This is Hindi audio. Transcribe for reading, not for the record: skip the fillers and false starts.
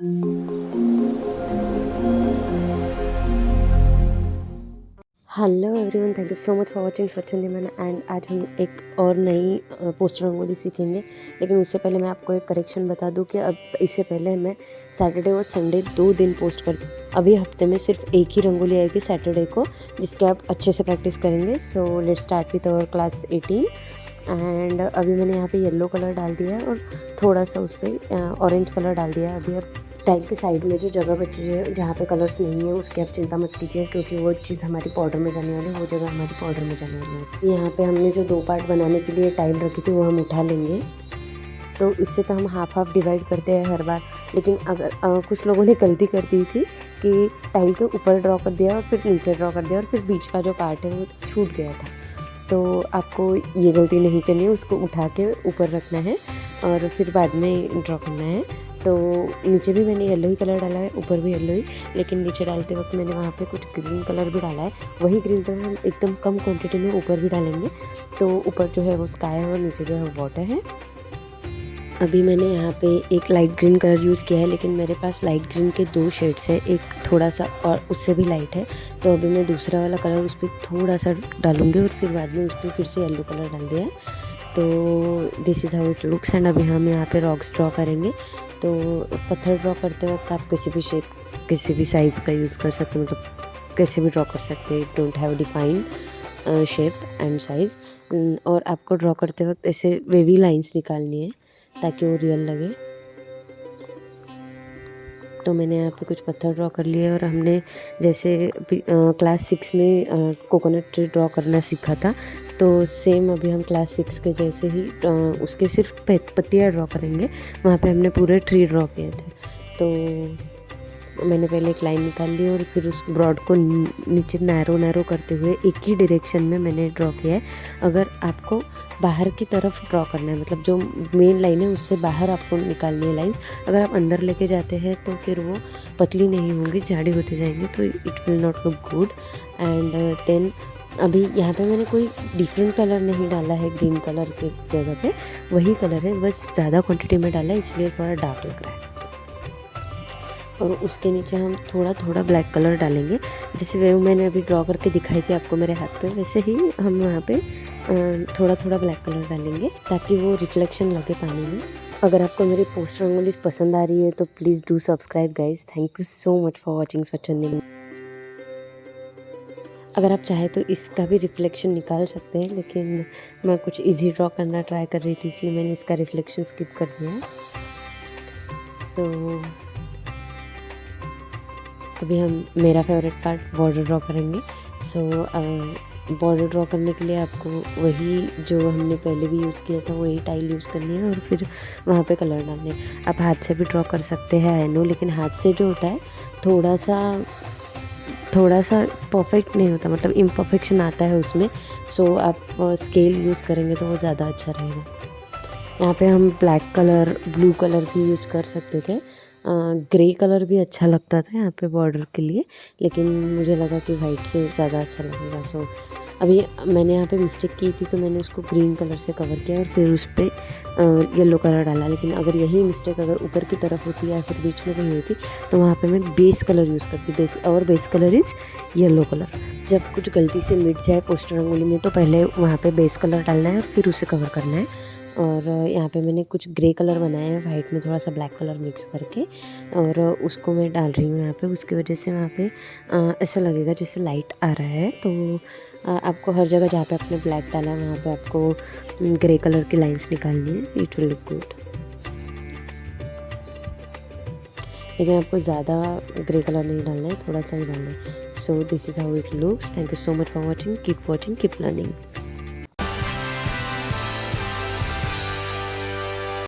Hello everyone, thank you so much for watching स्वचंदीमान। एंड आज हम एक और नई पोस्टर रंगोली सीखेंगे। लेकिन उससे पहले मैं आपको एक करेक्शन बता दूं कि अब इससे पहले मैं सैटरडे और संडे 2 दिन पोस्ट करती हूँ। अभी हफ्ते में सिर्फ एक ही रंगोली आएगी सैटरडे को, जिसके आप अच्छे से प्रैक्टिस करेंगे। So let's start with our class 18। And अभी मैंने यहाँ पे येलो कलर डाल दिया है और थोड़ा सा उस पर ऑरेंज कलर डाल दिया है। अभी आप टाइल के साइड में जो जगह बची है जहाँ पे कलर्स नहीं है उसकी आप चिंता मत कीजिए, क्योंकि वो चीज़ हमारी पाउडर में जाने वाली है, वो जगह हमारी पाउडर में जाने वाली है। यहाँ पे हमने जो 2 पार्ट बनाने के लिए टाइल रखी थी वो हम उठा लेंगे। तो इससे तो हम हाफ डिवाइड करते हैं हर बार, लेकिन अगर कुछ लोगों ने गलती कर दी थी कि टाइल के ऊपर ड्रॉ कर दिया और फिर नीचे ड्रॉ कर दिया और फिर बीच का जो पार्ट है वो छूट गया था। तो आपको ये गलती नहीं करनी है, उसको उठा के ऊपर रखना है और फिर बाद में ड्रॉ करना है। तो नीचे भी मैंने येलो ही कलर डाला है, ऊपर भी येलो ही, लेकिन नीचे डालते वक्त मैंने वहाँ पे कुछ ग्रीन कलर भी डाला है। वही ग्रीन कलर हम एकदम कम क्वांटिटी में ऊपर भी डालेंगे। तो ऊपर जो है वो स्काई है और नीचे जो है वो वाटर है। अभी मैंने यहाँ पे एक लाइट ग्रीन कलर यूज़ किया है, लेकिन मेरे पास लाइट ग्रीन के 2 शेड्स है, एक थोड़ा सा और उससे भी लाइट है। तो अभी मैं दूसरा वाला कलर उस पर थोड़ा सा डालूँगी और फिर बाद में उस पर फिर से येलो कलर डाल दिया है। तो this is how it looks. And अभी हम यहाँ पे रॉक्स ड्रॉ करेंगे। तो पत्थर ड्रॉ करते वक्त आप किसी भी शेप, किसी भी साइज़ का यूज़ कर सकते हैं, मतलब कैसे भी ड्रॉ कर सकते हैं। Don't have defined shape and size. और आपको ड्रॉ करते वक्त ऐसे वेवी लाइंस निकालनी है ताकि वो रियल लगे। तो मैंने यहाँ पे कुछ पत्थर ड्रॉ कर लिए और हमने जैसे क्लास 6 में कोकोनट ट्री ड्रॉ करना सीखा था, तो सेम अभी हम क्लास 6 के जैसे ही उसके सिर्फ पत्तियाँ ड्रॉ करेंगे। वहाँ पे हमने पूरे ट्री ड्रॉ किए थे। तो मैंने पहले एक लाइन निकाल ली और फिर उस ब्रॉड को नीचे नैरो करते हुए एक ही डायरेक्शन में मैंने ड्रॉ किया है। अगर आपको बाहर की तरफ ड्रॉ करना है, मतलब जो मेन लाइन है उससे बाहर आपको निकालनी है लाइंस। अगर आप अंदर लेके जाते हैं तो फिर वो पतली नहीं होंगी, जाड़ी होते जाएंगे, तो it will not look good. And then अभी यहाँ पे मैंने कोई डिफरेंट कलर नहीं डाला है, ग्रीन कलर के जगह पे वही कलर है, बस ज़्यादा क्वांटिटी में डाला है इसलिए थोड़ा डार्क लग रहा है। और उसके नीचे हम थोड़ा ब्लैक कलर डालेंगे, जैसे वो मैंने अभी ड्रॉ करके दिखाई थी आपको मेरे हाथ पे, वैसे ही हम वहाँ पे थोड़ा ब्लैक कलर डालेंगे ताकि वो रिफ्लेक्शन लगे पानी में। अगर आपको मेरी पोस्ट रंगोली पसंद आ रही है तो please do subscribe guys. Thank you so much for watching स्वचंदीमान। अगर आप चाहें तो इसका भी रिफ्लेक्शन निकाल सकते हैं, लेकिन मैं कुछ इजी ड्रॉ करना ट्राई कर रही थी इसलिए मैंने इसका रिफ्लेक्शन स्किप कर दिया। तो अभी हम मेरा फेवरेट पार्ट बॉर्डर ड्रॉ करेंगे। सो बॉर्डर ड्रॉ करने के लिए आपको वही जो हमने पहले भी यूज़ किया था वही टाइल यूज़ करनी है और फिर वहाँ पे कलर डालने हैं। आप हाथ से भी ड्रॉ कर सकते हैं, आई नो, लेकिन हाथ से जो होता है थोड़ा सा परफेक्ट नहीं होता, मतलब इम्परफेक्शन आता है उसमें। सो आप स्केल यूज़ करेंगे तो वो ज़्यादा अच्छा रहेगा। यहाँ पे हम ब्लैक कलर, ब्लू कलर भी यूज़ कर सकते थे। ग्रे कलर भी अच्छा लगता था यहाँ पे बॉर्डर के लिए, लेकिन मुझे लगा कि वाइट से ज़्यादा अच्छा लगेगा। सो अभी मैंने यहाँ पे मिस्टेक की थी तो मैंने उसको ग्रीन कलर से कवर किया और फिर उस पर येलो कलर डाला। लेकिन अगर यही मिस्टेक अगर ऊपर की तरफ होती या फिर बीच में कहीं होती तो वहाँ पे मैं बेस कलर यूज़ करती। Base colour is yellow colour. जब कुछ गलती से मिट जाए पोस्टर रंगोली में तो पहले वहाँ पे बेस कलर डालना है और फिर उसे कवर करना है। और यहाँ पे मैंने कुछ ग्रे कलर बनाया है वाइट में थोड़ा सा ब्लैक कलर मिक्स करके, और उसको मैं डाल रही हूँ यहाँ पे। उसकी वजह से वहाँ पे ऐसा लगेगा जैसे लाइट आ रहा है। तो आपको हर जगह जहाँ पे आपने ब्लैक डाला है वहाँ पे आपको ग्रे कलर की लाइंस निकालनी है, इट विल लुक गुड। लेकिन आपको ज़्यादा ग्रे कलर नहीं डालना है, थोड़ा सा ही डालना है। So this is how it looks. Thank you so much for watching. Keep watching, keep learning.